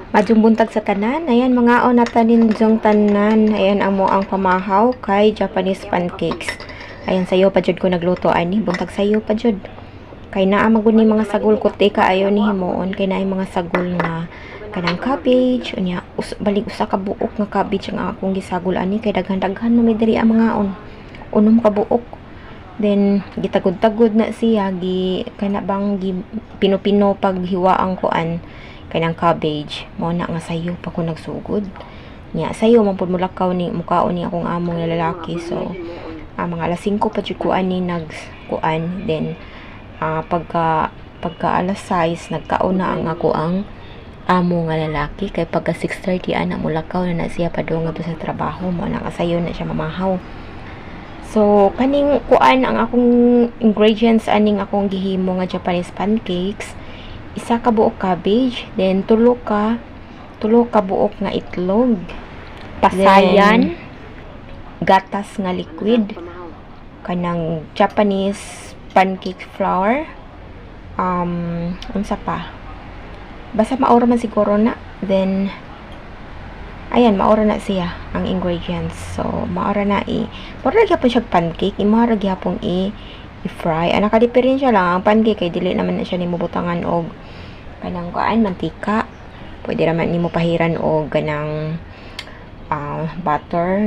Madyong buntag sa tanan. Ayan, mga o natanin dyong tanan. Ayan, amo ang pamahaw kay Japanese pancakes. Ayan, sayo pa jud ko nagluto ani. Buntag sayo pa jud. Kay naa magud ni mga sagol ko tika ayo ni himuon kay naay mga sagol nga kanang cabbage unya balik usa ka buok nga cabbage ang akong gisagol ani kay daghan-daghan mo diri ang mga unom ka buok. Then gitagod-tagod na siya kana bang pino-pino paghiwa ang kuan kanang cabbage mo na nga sayo pa ko nagsugod nya sayo man pud mulakaw ni mukaon ni akong among nga lalaki. So mga alas 5 pa jud ko ani nagkuan. Then pagka alas 6 nagkaon na ang ako ang amo nga lalaki kay pagka 6:30 ana mulakaw na siya padung sa trabaho mo na kasayo na siya mamahaw. So kaning kuan ang akong ingredients aning akong gihimo nga Japanese pancakes: isa ka buok cabbage, then tulo ka buok nga itlog, pasayan, gatas nga liquid, kanang Japanese pancake flour, unsa pa, basta maura man siguro na. Then ayan, maura na siya ang ingredients. So maura na maura gyapon siya pancake, maura gyapon i-fry. Ana ka diferensya lang ang pancake kay dili naman na siya nimo butangan og kanang kuan mantika. Pwede naman nimo pahiran og kanang butter